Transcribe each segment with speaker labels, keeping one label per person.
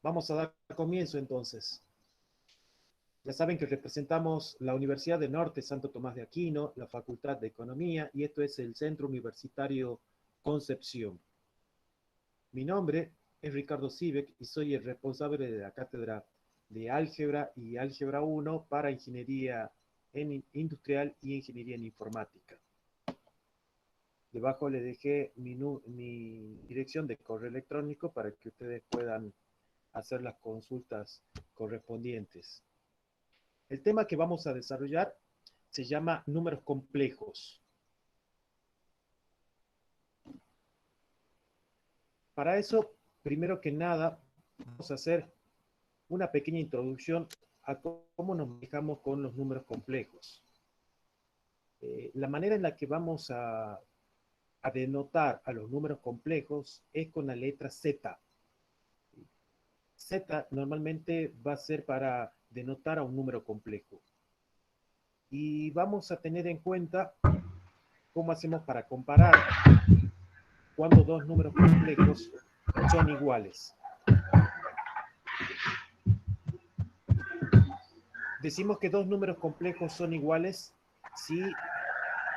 Speaker 1: Vamos a dar comienzo entonces. Ya saben que representamos la Universidad del Norte Santo Tomás de Aquino, la Facultad de Economía, y esto es el Centro Universitario Concepción. Mi nombre es Ricardo Sivek y soy el responsable de la cátedra de Álgebra y Álgebra 1 para Ingeniería Industrial y Ingeniería en Informática. Debajo les dejé mi dirección de correo electrónico para que ustedes puedan hacer las consultas correspondientes. El tema que vamos a desarrollar se llama números complejos. Para eso, primero que nada, vamos a hacer una pequeña introducción a cómo nos manejamos con los números complejos. La manera en la que vamos a denotar a los números complejos es con la letra Z. Z normalmente va a ser para denotar a un número complejo. Y vamos a tener en cuenta cómo hacemos para comparar cuando dos números complejos son iguales. Decimos que dos números complejos son iguales si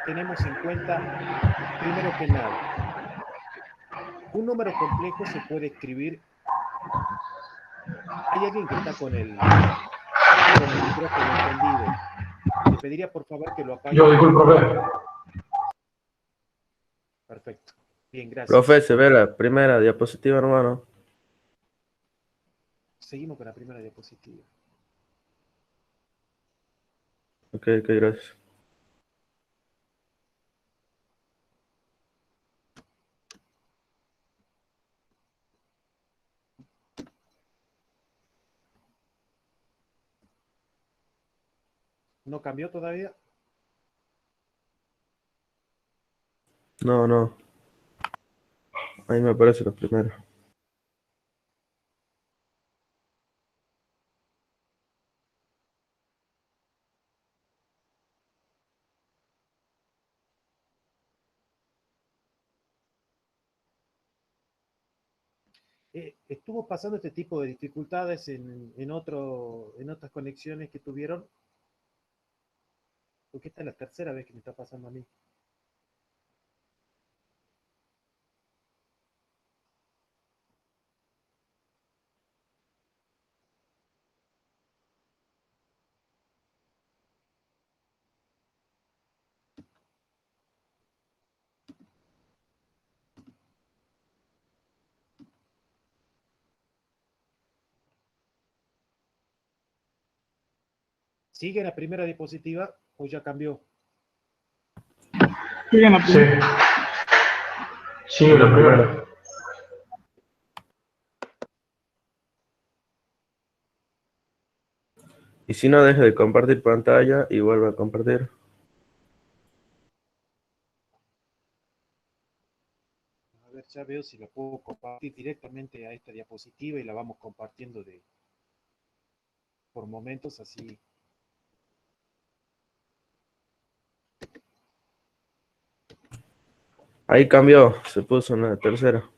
Speaker 1: tenemos en cuenta, primero que nada, un número complejo se puede escribir. Hay alguien que está con el micrófono encendido. Le pediría por favor que lo apague.
Speaker 2: Yo, disculpe, profe.
Speaker 1: Perfecto. Bien, gracias.
Speaker 3: Profe, se ve la primera diapositiva, hermano.
Speaker 1: Seguimos con la primera diapositiva.
Speaker 3: Ok, gracias.
Speaker 1: ¿No cambió todavía?
Speaker 3: No. Ahí me aparece la primera.
Speaker 1: ¿Estuvo pasando este tipo de dificultades en otras conexiones que tuvieron? Porque esta es la tercera vez que me está pasando a mí. ¿Sigue en la primera diapositiva o ya cambió?
Speaker 2: Sí. Sí, la primera.
Speaker 3: Y si no, deje de compartir pantalla y vuelve a compartir.
Speaker 1: A ver, ya veo si la puedo compartir directamente a esta diapositiva y la vamos compartiendo por momentos así.
Speaker 3: Ahí cambió, se puso en la tercera.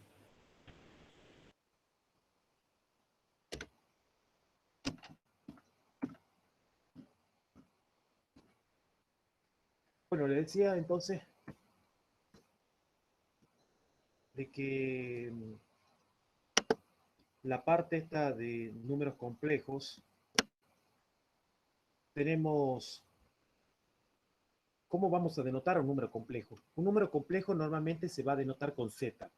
Speaker 1: Bueno, le decía entonces de que la parte esta de números complejos, tenemos cómo vamos a denotar un número complejo. Un número complejo normalmente se va a denotar con Z.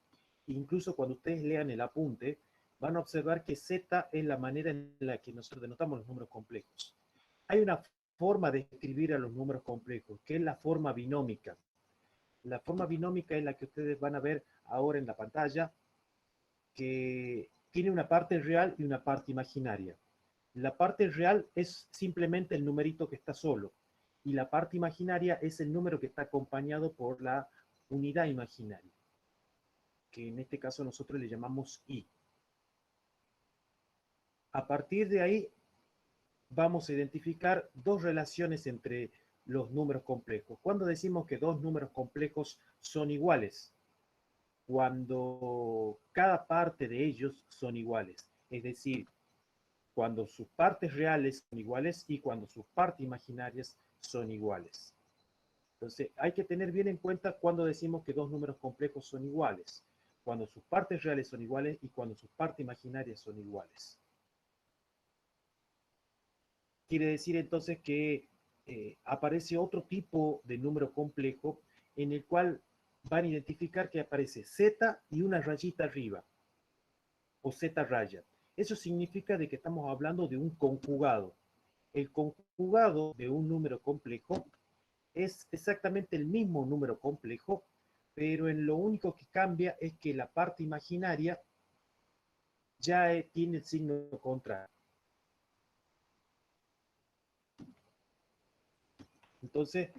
Speaker 1: Incluso cuando ustedes lean el apunte, van a observar que Z es la manera en la que nosotros denotamos los números complejos. Hay una forma de escribir a los números complejos, que es la forma binómica. La forma binómica es la que ustedes van a ver ahora en la pantalla, que tiene una parte real y una parte imaginaria. La parte real es simplemente el numerito que está solo, y la parte imaginaria es el número que está acompañado por la unidad imaginaria, que en este caso nosotros le llamamos i. A partir de ahí vamos a identificar dos relaciones entre los números complejos. ¿Cuándo decimos que dos números complejos son iguales? Cuando cada parte de ellos son iguales. es decir, cuando sus partes reales son iguales y cuando sus partes imaginarias son iguales. Entonces, hay que tener bien en cuenta cuando decimos que dos números complejos son iguales, cuando sus partes reales son iguales y cuando sus partes imaginarias son iguales. Quiere decir entonces que aparece otro tipo de número complejo en el cual van a identificar que aparece Z y una rayita arriba, o Z raya. Eso significa de que estamos hablando de un conjugado. El conjugado de un número complejo es exactamente el mismo número complejo, pero en lo único que cambia es que la parte imaginaria ya tiene el signo contrario. Entonces,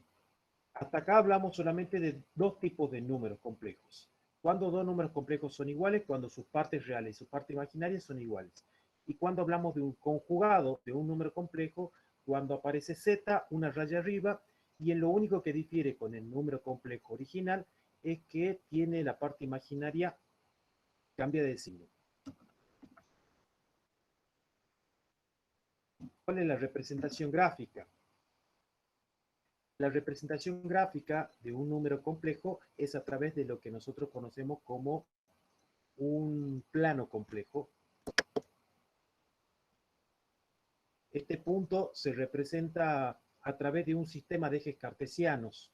Speaker 1: hasta acá hablamos solamente de dos tipos de números complejos. Cuando dos números complejos son iguales, cuando sus partes reales y sus partes imaginarias son iguales. Y cuando hablamos de un conjugado de un número complejo, cuando aparece Z, una raya arriba, y en lo único que difiere con el número complejo original es que tiene la parte imaginaria, cambia de signo. ¿Cuál es la representación gráfica? La representación gráfica de un número complejo es a través de lo que nosotros conocemos como un plano complejo. Este punto se representa a través de un sistema de ejes cartesianos.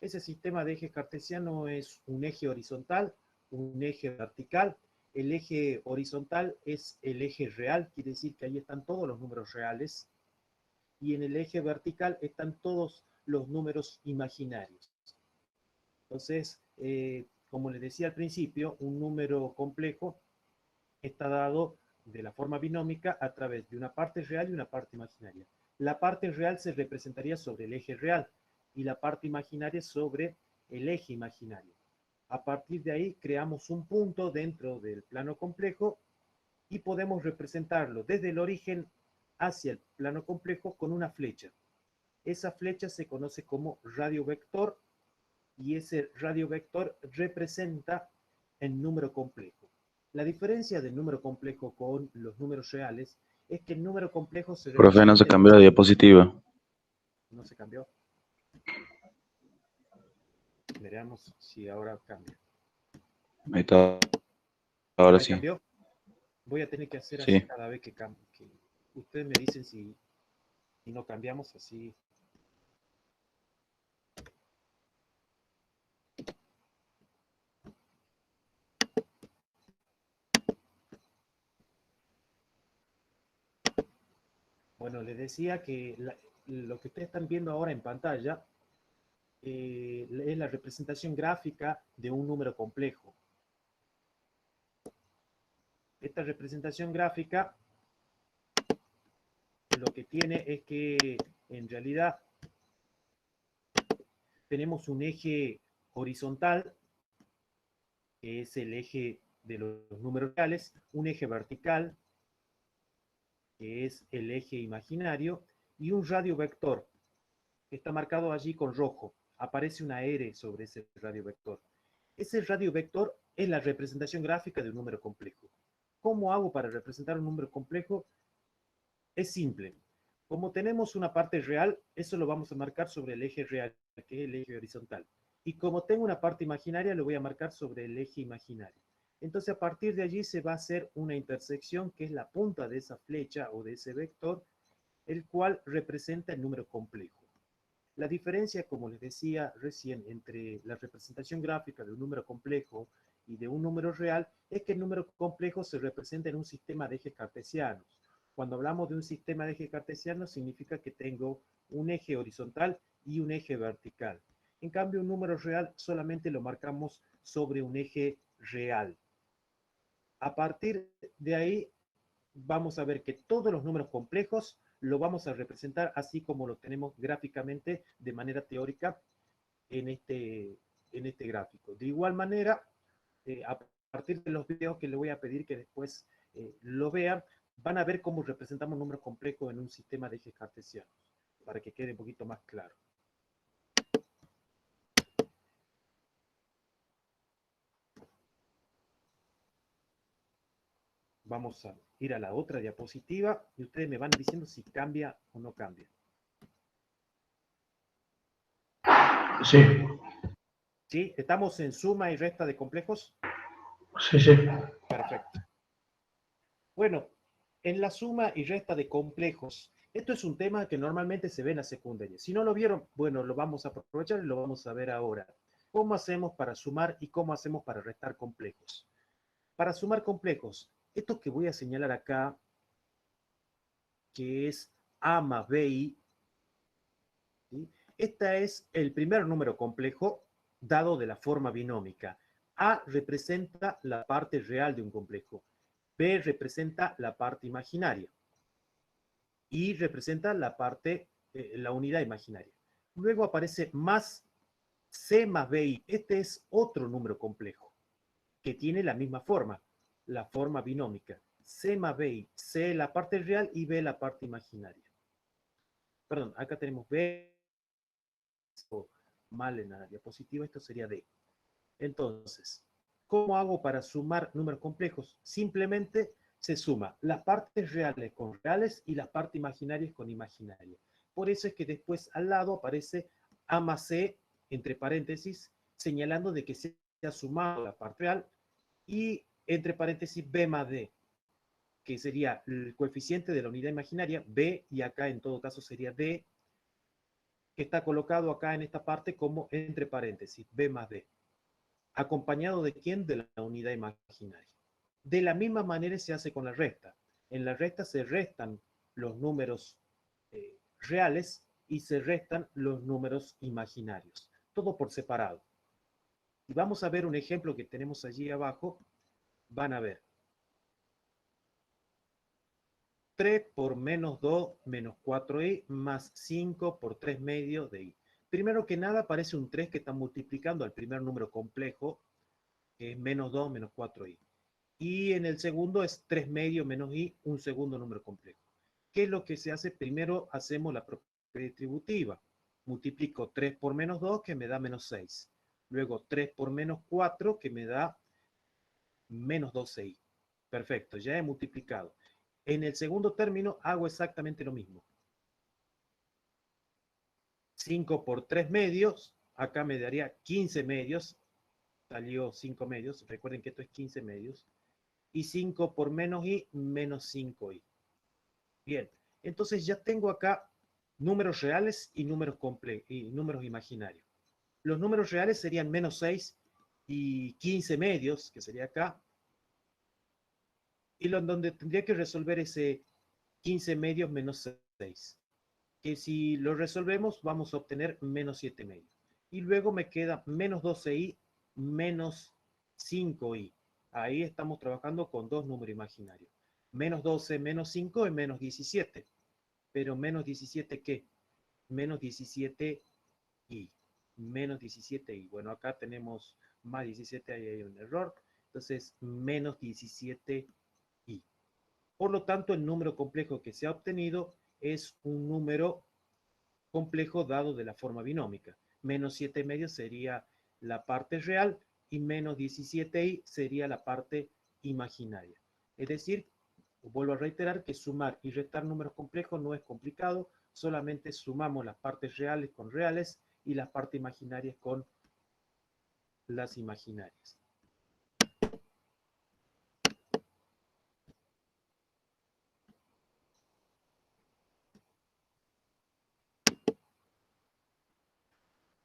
Speaker 1: Ese sistema de ejes cartesianos es un eje horizontal, un eje vertical. El eje horizontal es el eje real, quiere decir que ahí están todos los números reales. Y en el eje vertical están todos los números imaginarios. Entonces, como les decía al principio, un número complejo está dado de la forma binómica a través de una parte real y una parte imaginaria. La parte real se representaría sobre el eje real y la parte imaginaria sobre el eje imaginario. A partir de ahí creamos un punto dentro del plano complejo y podemos representarlo desde el origen hacia el plano complejo con una flecha. Esa flecha se conoce como radiovector y ese radiovector representa el número complejo. La diferencia del número complejo con los números reales es que el número complejo se
Speaker 4: Profe, no se
Speaker 1: representa en un...
Speaker 4: cambió la diapositiva.
Speaker 1: ¿No se cambió? Veremos si ahora cambia.
Speaker 4: Ahí está. Ahora
Speaker 1: ¿Ahí
Speaker 4: sí.
Speaker 1: cambió? Voy a tener que hacer así
Speaker 4: Sí.
Speaker 1: cada vez que cambie. Ustedes me dicen si no cambiamos así. Bueno, les decía que lo que ustedes están viendo ahora en pantalla es la representación gráfica de un número complejo. Esta representación gráfica lo que tiene es que en realidad tenemos un eje horizontal, que es el eje de los números reales, un eje vertical, que es el eje imaginario, y un radiovector, que está marcado allí con rojo. Aparece una R sobre ese radiovector. Ese radiovector es la representación gráfica de un número complejo. ¿Cómo hago para representar un número complejo? Es simple. Como tenemos una parte real, eso lo vamos a marcar sobre el eje real, que es el eje horizontal. Y como tengo una parte imaginaria, lo voy a marcar sobre el eje imaginario. Entonces, a partir de allí se va a hacer una intersección, que es la punta de esa flecha o de ese vector, el cual representa el número complejo. La diferencia, como les decía recién, entre la representación gráfica de un número complejo y de un número real, es que el número complejo se representa en un sistema de ejes cartesianos. Cuando hablamos de un sistema de ejes cartesianos, significa que tengo un eje horizontal y un eje vertical. En cambio, un número real solamente lo marcamos sobre un eje real. A partir de ahí, vamos a ver que todos los números complejos lo vamos a representar así como lo tenemos gráficamente de manera teórica en este gráfico. De igual manera, a partir de los videos que les voy a pedir que después lo vean, van a ver cómo representamos números complejos en un sistema de ejes cartesianos, para que quede un poquito más claro. Vamos a ir a la otra diapositiva y ustedes me van diciendo si cambia o no cambia.
Speaker 2: Sí,
Speaker 1: ¿Sí? ¿Estamos en suma y resta de complejos?
Speaker 2: sí, sí.
Speaker 1: Perfecto. Bueno, en la suma y resta de complejos, esto es un tema que normalmente se ve en la secundaria. Si no lo vieron, bueno, lo vamos a aprovechar y lo vamos a ver ahora. ¿Cómo hacemos para sumar y cómo hacemos para restar complejos? Para sumar complejos, esto que voy a señalar acá, que es A más BI, ¿sí? Este es el primer número complejo dado de la forma binómica. A representa la parte real de un complejo. B representa la parte imaginaria. Y representa la parte, la unidad imaginaria. Luego aparece más C más BI. Este es otro número complejo que tiene la misma forma, la forma binómica. C más BI. C la parte real y B la parte imaginaria. Perdón, acá tenemos B mal en la diapositiva, esto sería D. Entonces, ¿cómo hago para sumar números complejos? Simplemente se suma las partes reales con reales y las partes imaginarias con imaginarias. Por eso es que después al lado aparece A más C, entre paréntesis, señalando de que se ha sumado la parte real, y entre paréntesis B más D, que sería el coeficiente de la unidad imaginaria, B, y acá en todo caso sería D, que está colocado acá en esta parte como entre paréntesis, B más D. ¿Acompañado de quién? De la unidad imaginaria. De la misma manera se hace con la resta. En la resta se restan los números reales y se restan los números imaginarios. Todo por separado. Y vamos a ver un ejemplo que tenemos allí abajo. Van a ver. 3 por menos 2 menos 4i más 5 por 3 medios de i. Primero que nada aparece un 3 que está multiplicando al primer número complejo, que es menos 2 menos 4i. Y en el segundo es 3 medios menos i, un segundo número complejo. ¿Qué es lo que se hace? Primero hacemos la propiedad distributiva. Multiplico 3 por menos 2, que me da menos 6. Luego 3 por menos 4, que me da menos 12i. Perfecto, ya he multiplicado. En el segundo término hago exactamente lo mismo. 5 por 3 medios, acá me daría 15 medios. Salió 5 medios, recuerden que esto es 15 medios. Y 5 por menos i, menos 5i. Bien, entonces ya tengo acá números reales y números imaginarios. Los números reales serían menos 6 y 15 medios, que sería acá. Y donde tendría que resolver ese 15 medios menos 6. Que si lo resolvemos vamos a obtener menos 7 medios. Y luego me queda menos 12i menos 5i. Ahí estamos trabajando con dos números imaginarios. Menos 12 menos 5 es menos 17. Pero menos 17, ¿qué? Menos 17i. Menos 17i. Bueno, acá tenemos más 17, ahí hay un error. Entonces, menos 17i. Por lo tanto, el número complejo que se ha obtenido es un número complejo dado de la forma binómica. Menos 7 medios sería la parte real y menos 17i sería la parte imaginaria. Es decir, vuelvo a reiterar que sumar y restar números complejos no es complicado, solamente sumamos las partes reales con reales y las partes imaginarias con las imaginarias.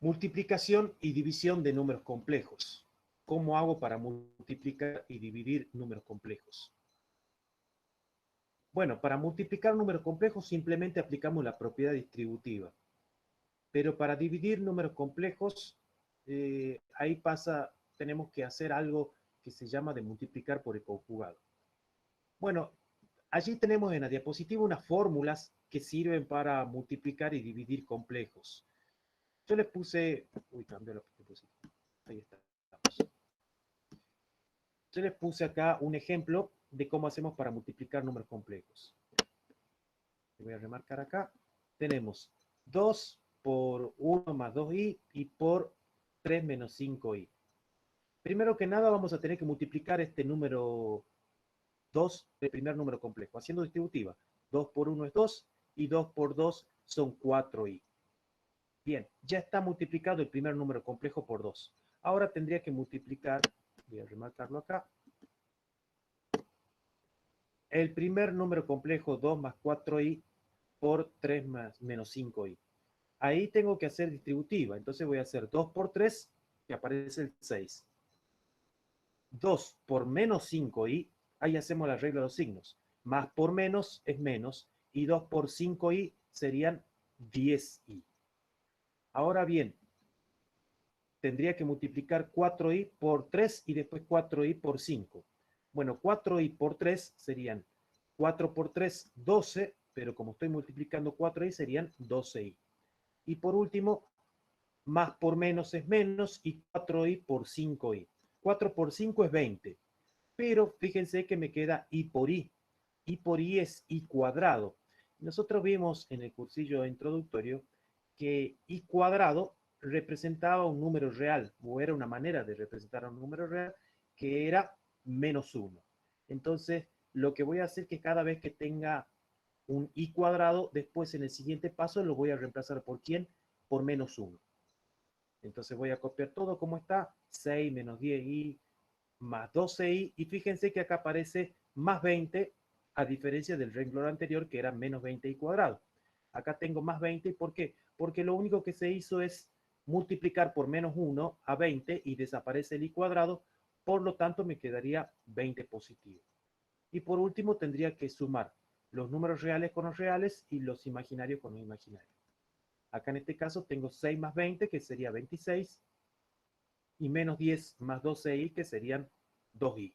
Speaker 1: Multiplicación y división de números complejos. ¿Cómo hago para multiplicar y dividir números complejos? Bueno, para multiplicar números complejos simplemente aplicamos la propiedad distributiva. Pero para dividir números complejos, ahí tenemos que hacer algo que se llama de multiplicar por el conjugado. Bueno, allí tenemos en la diapositiva unas fórmulas que sirven para multiplicar y dividir complejos. Yo les puse, cambió la diapositiva. Ahí está. Yo les puse acá un ejemplo de cómo hacemos para multiplicar números complejos. Voy a remarcar acá. Tenemos 2 por 1 más 2i y por 3 menos 5i. Primero que nada vamos a tener que multiplicar este número 2 del primer número complejo, haciendo distributiva. 2 por 1 es 2 y 2 por 2 son 4i. Bien, ya está multiplicado el primer número complejo por 2. Ahora tendría que multiplicar, voy a remarcarlo acá, el primer número complejo 2 más 4i por 3 más menos 5i. Ahí tengo que hacer distributiva, entonces voy a hacer 2 por 3, que aparece el 6. 2 por menos 5i, ahí hacemos la regla de los signos. Más por menos es menos, y 2 por 5i serían 10i. Ahora bien, tendría que multiplicar 4i por 3 y después 4i por 5. Bueno, 4i por 3 serían 4 por 3, 12, pero como estoy multiplicando 4i serían 12i. Y por último, más por menos es menos y 4i por 5i. 4 por 5 es 20. Pero fíjense que me queda i por i. I por i es i cuadrado. Nosotros vimos en el cursillo introductorio que i cuadrado representaba un número real, o era una manera de representar un número real, que era menos 1. Entonces, lo que voy a hacer es que cada vez que tenga un i cuadrado, después en el siguiente paso lo voy a reemplazar por ¿quién? Por menos 1. Entonces voy a copiar todo como está, 6 menos 10i más 12i, y fíjense que acá aparece más 20, a diferencia del renglón anterior que era menos 20i cuadrado. Acá tengo más 20, ¿por qué? Porque lo único que se hizo es multiplicar por menos 1 a 20 y desaparece el i cuadrado, por lo tanto me quedaría 20 positivo. Y por último tendría que sumar los números reales con los reales y los imaginarios con los imaginarios. Acá en este caso tengo 6 más 20, que sería 26, y menos 10 más 12i, que serían 2i.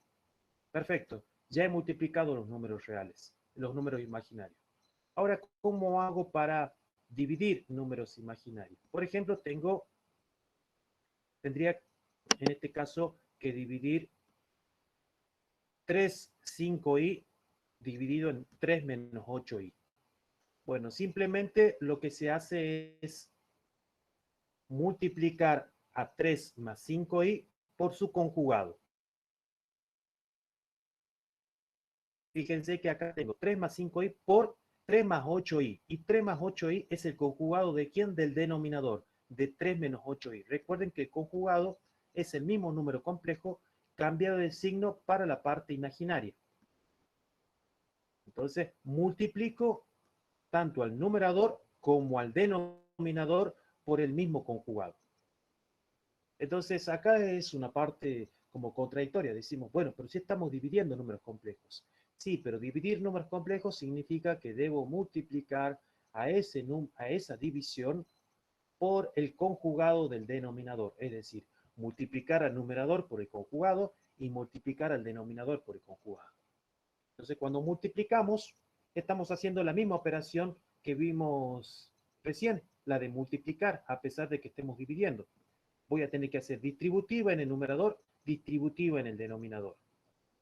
Speaker 1: Perfecto, ya he multiplicado los números reales, los números imaginarios. Ahora, ¿cómo hago para dividir números imaginarios? Por ejemplo, tendría en este caso que dividir 3, 5i dividido en 3 menos 8i. Bueno, simplemente lo que se hace es multiplicar a 3 más 5i por su conjugado. Fíjense que acá tengo 3 más 5i por 3 más 8i. Y 3 más 8i es el conjugado de ¿quién? Del denominador, de 3 menos 8i. Recuerden que el conjugado es el mismo número complejo cambiado de signo para la parte imaginaria. Entonces, multiplico tanto al numerador como al denominador por el mismo conjugado. Entonces, acá es una parte como contradictoria. Decimos, bueno, pero si estamos dividiendo números complejos. Sí, pero dividir números complejos significa que debo multiplicar a esa división por el conjugado del denominador. Es decir, multiplicar al numerador por el conjugado y multiplicar al denominador por el conjugado. Entonces, cuando multiplicamos, estamos haciendo la misma operación que vimos recién, la de multiplicar, a pesar de que estemos dividiendo. Voy a tener que hacer distributiva en el numerador, distributiva en el denominador.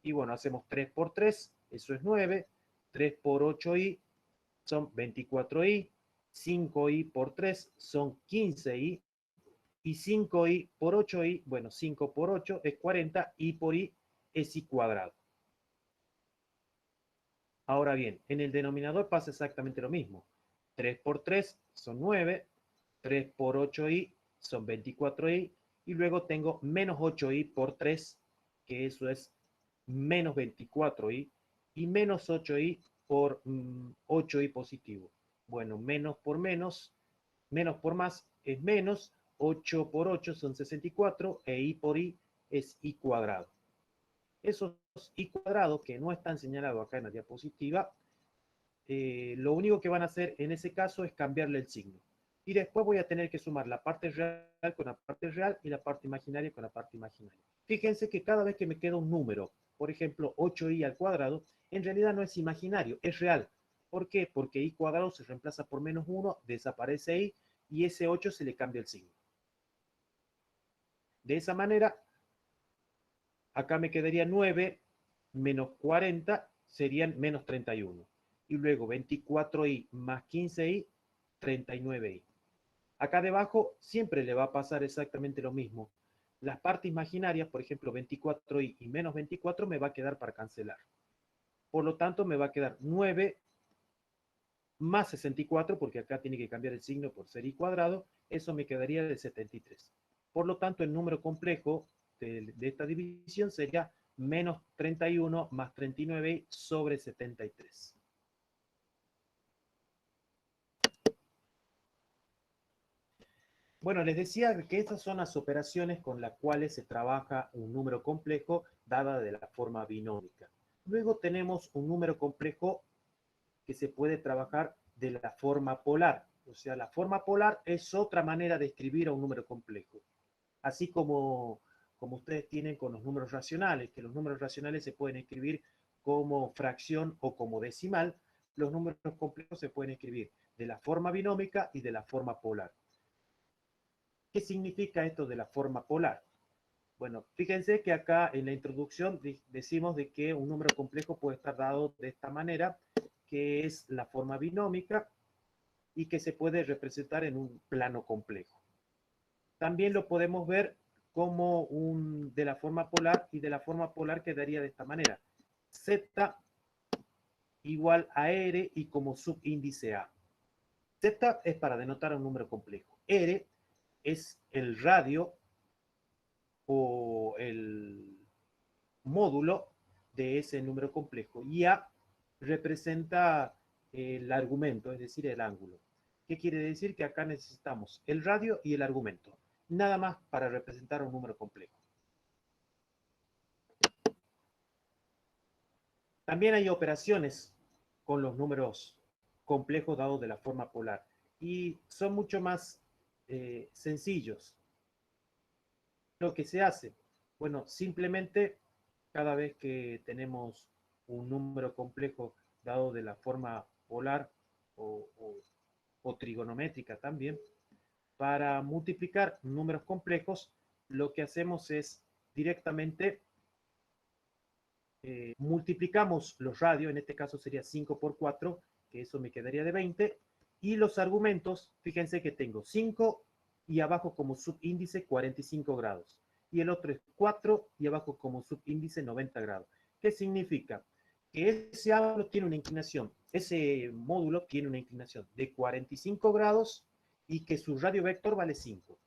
Speaker 1: Y bueno, hacemos 3 por 3, eso es 9. 3 por 8i son 24i. 5i por 3 son 15i. Y 5i por 8i, bueno, 5 por 8 es 40, i por i es i cuadrado. Ahora bien, en el denominador pasa exactamente lo mismo. 3 por 3 son 9, 3 por 8i son 24i, y luego tengo menos 8i por 3, que eso es menos 24i, y menos 8i por 8i positivo. Bueno, menos por más es menos, 8 por 8 son 64, e i por i es i cuadrado. Esos i cuadrados que no están señalados acá en la diapositiva, lo único que van a hacer en ese caso es cambiarle el signo. Y después voy a tener que sumar la parte real con la parte real y la parte imaginaria con la parte imaginaria. Fíjense que cada vez que me queda un número, por ejemplo 8i al cuadrado, en realidad no es imaginario, es real. ¿Por qué? Porque i cuadrado se reemplaza por menos 1, desaparece i, y ese 8 se le cambia el signo. De esa manera, acá me quedaría 9 menos 40 serían menos 31. Y luego 24i más 15i, 39i. Acá debajo siempre le va a pasar exactamente lo mismo. Las partes imaginarias, por ejemplo 24i y menos 24, me va a quedar para cancelar. Por lo tanto, me va a quedar 9 más 64, porque acá tiene que cambiar el signo por ser i cuadrado, eso me quedaría de 73. Por lo tanto, el número complejo de esta división sería menos 31 más 39 sobre 73. Bueno, les decía que estas son las operaciones con las cuales se trabaja un número complejo dada de la forma binómica. Luego tenemos un número complejo que se puede trabajar de la forma polar. O sea, la forma polar es otra manera de escribir a un número complejo. Así como ustedes tienen con los números racionales, que los números racionales se pueden escribir como fracción o como decimal, los números complejos se pueden escribir de la forma binómica y de la forma polar. ¿Qué significa esto de la forma polar? Bueno, fíjense que acá en la introducción decimos de que un número complejo puede estar dado de esta manera, que es la forma binómica y que se puede representar en un plano complejo. También lo podemos ver como de la forma polar, y de la forma polar quedaría de esta manera. Z igual a R y como subíndice A. Z es para denotar un número complejo. R es el radio o el módulo de ese número complejo. Y A representa el argumento, es decir, el ángulo. ¿Qué quiere decir? Que acá necesitamos el radio y el argumento. Nada más para representar un número complejo. También hay operaciones con los números complejos dados de la forma polar. Y son mucho más sencillos. Lo que se hace, bueno, simplemente cada vez que tenemos un número complejo dado de la forma polar o trigonométrica también, para multiplicar números complejos, lo que hacemos es directamente multiplicamos los radios, en este caso sería 5 por 4, que eso me quedaría de 20, y los argumentos, fíjense que tengo 5 y abajo como subíndice 45 grados, y el otro es 4 y abajo como subíndice 90 grados. ¿Qué significa? Que ese ángulo tiene una inclinación, ese módulo tiene una inclinación de 45 grados y que su radio vector vale 5.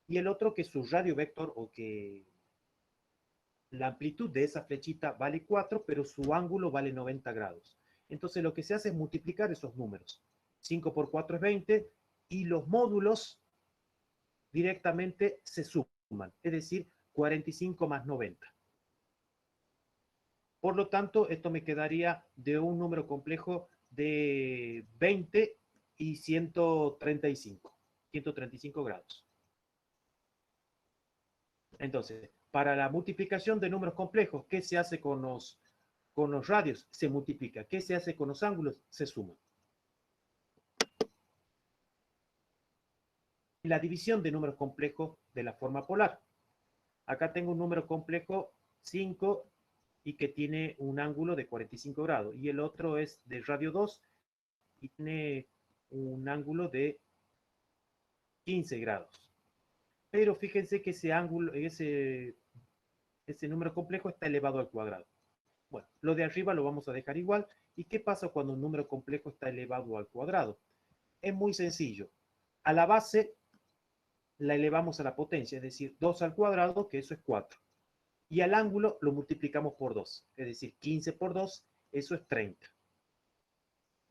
Speaker 1: Y el otro que su radio vector o que la amplitud de esa flechita vale 4, pero su ángulo vale 90 grados. Entonces lo que se hace es multiplicar esos números. 5 por 4 es 20 y los módulos directamente se suman, es decir, 45 más 90. Por lo tanto, esto me quedaría de un número complejo de 20 y 135 grados. Entonces, para la multiplicación de números complejos, ¿qué se hace con los radios? Se multiplica. ¿Qué se hace con los ángulos? Se suma. La división de números complejos de la forma polar. Acá tengo un número complejo 5 y que tiene un ángulo de 45 grados. Y el otro es de radio 2 y tiene un ángulo de 15 grados. Pero fíjense que ese ángulo, ese número complejo está elevado al cuadrado. Bueno, lo de arriba lo vamos a dejar igual. ¿Y qué pasa cuando un número complejo está elevado al cuadrado? Es muy sencillo. A la base la elevamos a la potencia, es decir, 2 al cuadrado, que eso es 4. Y al ángulo lo multiplicamos por 2, es decir, 15 por 2, eso es 30.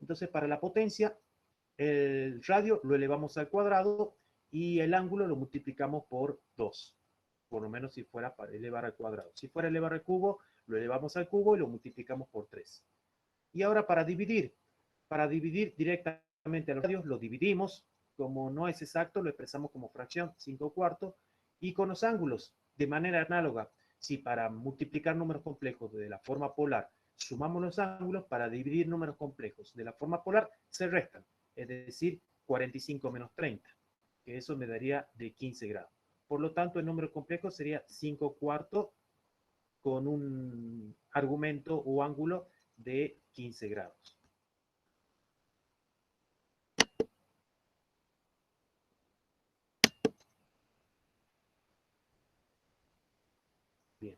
Speaker 1: Entonces, para la potencia, el radio lo elevamos al cuadrado y el ángulo lo multiplicamos por 2. Por lo menos si fuera para elevar al cuadrado. Si fuera elevar al cubo, lo elevamos al cubo y lo multiplicamos por 3. Y ahora para dividir directamente a los radios, lo dividimos. Como no es exacto, lo expresamos como fracción, 5 cuartos. Y con los ángulos, de manera análoga, si para multiplicar números complejos de la forma polar sumamos los ángulos, para dividir números complejos de la forma polar se restan. Es decir, 45 menos 30, que eso me daría de 15 grados. Por lo tanto, el número complejo sería 5 cuartos con un argumento o ángulo de 15 grados. Bien.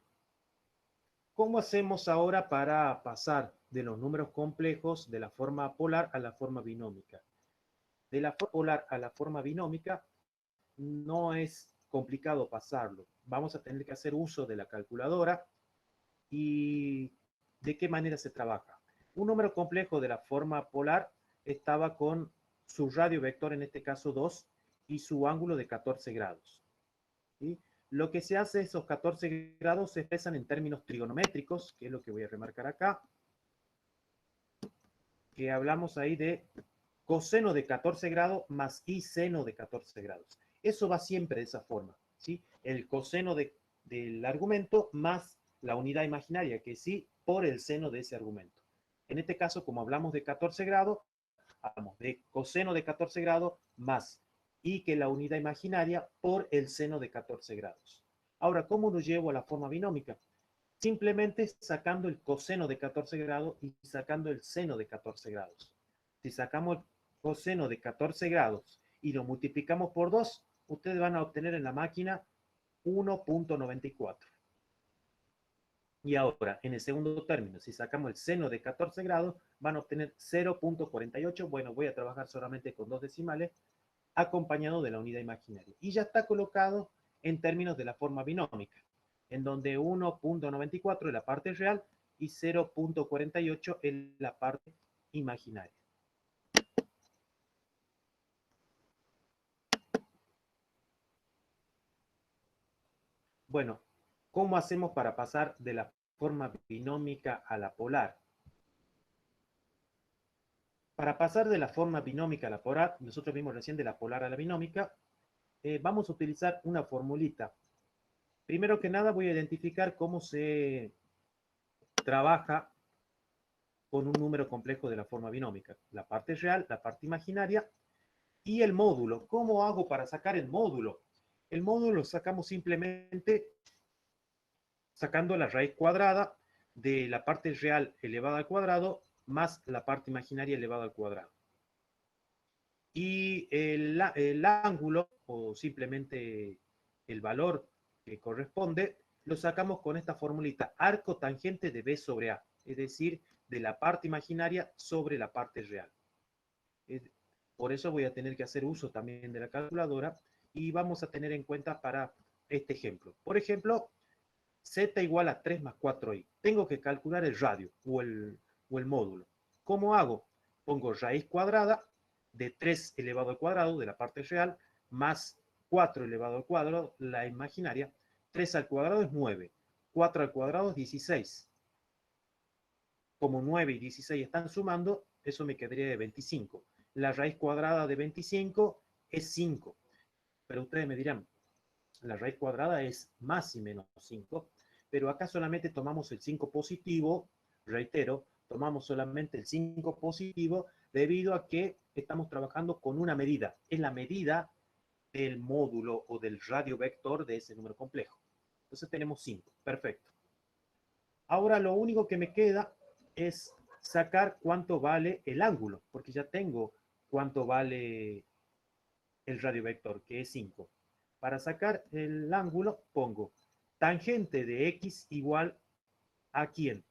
Speaker 1: ¿Cómo hacemos ahora para pasar de los números complejos de la forma polar a la forma binómica. De la forma polar a la forma binómica no es complicado pasarlo. Vamos a tener que hacer uso de la calculadora. ¿Y de qué manera se trabaja? Un número complejo de la forma polar estaba con su radio vector, en este caso 2, y su ángulo de 14 grados. ¿Sí? Lo que se hace, esos 14 grados se expresan en términos trigonométricos, que es lo que voy a remarcar acá, que hablamos ahí de coseno de 14 grados más i seno de 14 grados. Eso va siempre de esa forma, ¿sí? El coseno del argumento más la unidad imaginaria, que sí, por el seno de ese argumento. En este caso, como hablamos de 14 grados, hablamos de coseno de 14 grados más i, que la unidad imaginaria, por el seno de 14 grados. Ahora, ¿cómo lo llevo a la forma binómica? Simplemente sacando el coseno de 14 grados y sacando el seno de 14 grados. Si sacamos el coseno de 14 grados y lo multiplicamos por 2, ustedes van a obtener en la máquina 1.94. Y ahora, en el segundo término, si sacamos el seno de 14 grados, van a obtener 0.48. Bueno, voy a trabajar solamente con 2 decimales, acompañado de la unidad imaginaria. Y ya está colocado en términos de la forma binómica, en donde 1.94 es la parte real y 0.48 es la parte imaginaria. Bueno, ¿cómo hacemos para pasar de la forma binómica a la polar? Para pasar de la forma binómica a la polar, nosotros vimos recién de la polar a la binómica, vamos a utilizar una formulita. Primero que nada voy a identificar cómo se trabaja con un número complejo de la forma binómica. La parte real, la parte imaginaria y el módulo. ¿Cómo hago para sacar el módulo? El módulo lo sacamos simplemente sacando la raíz cuadrada de la parte real elevada al cuadrado más la parte imaginaria elevada al cuadrado. Y el ángulo, o simplemente el valor que corresponde, lo sacamos con esta formulita, arco tangente de B sobre A, es decir, de la parte imaginaria sobre la parte real. Por eso voy a tener que hacer uso también de la calculadora y vamos a tener en cuenta para este ejemplo. Por ejemplo, z igual a 3 más 4i. Tengo que calcular el radio o el módulo. ¿Cómo hago? Pongo raíz cuadrada de 3 elevado al cuadrado de la parte real más 4 elevado al cuadrado, la imaginaria. 3 al cuadrado es 9. 4 al cuadrado es 16. Como 9 y 16 están sumando, eso me quedaría de 25. La raíz cuadrada de 25 es 5. Pero ustedes me dirán, la raíz cuadrada es más y menos 5, pero acá solamente tomamos el 5 positivo, reitero, tomamos solamente el 5 positivo debido a que estamos trabajando con una medida, es la medida del módulo o del radio vector de ese número complejo. Entonces tenemos 5, perfecto. Ahora lo único que me queda es sacar cuánto vale el ángulo, porque ya tengo cuánto vale el radio vector, que es 5. Para sacar el ángulo, pongo tangente de x igual a quién.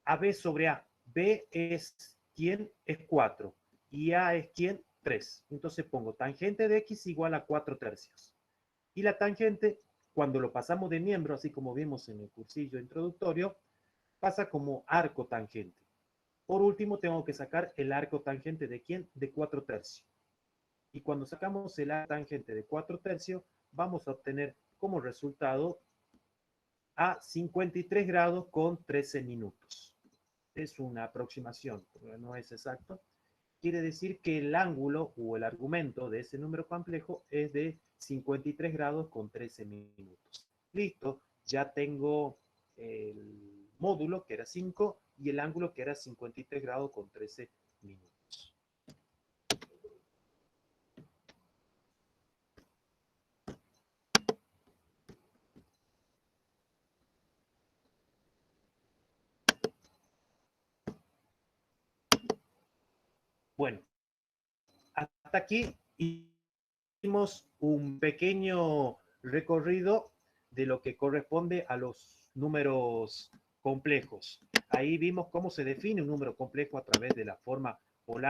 Speaker 1: A b sobre a. B es quién, es 4. Y a es quién, 3. Entonces pongo tangente de x igual a 4 tercios. Y la tangente, cuando lo pasamos de miembro, así como vimos en el cursillo introductorio, pasa como arco tangente. Por último, tengo que sacar el arco tangente de quién, de 4 tercios. Y cuando sacamos el arco tangente de 4 tercios, vamos a obtener como resultado a 53 grados con 13 minutos. Es una aproximación, pero no es exacto. Quiere decir que el ángulo o el argumento de ese número complejo es de 53 grados con 13 minutos. Listo, ya tengo el módulo que era 5 y el ángulo que era 53 grados con 13 minutos. Bueno, hasta aquí hicimos un pequeño recorrido de lo que corresponde a los números complejos. Ahí vimos cómo se define un número complejo a través de la forma polar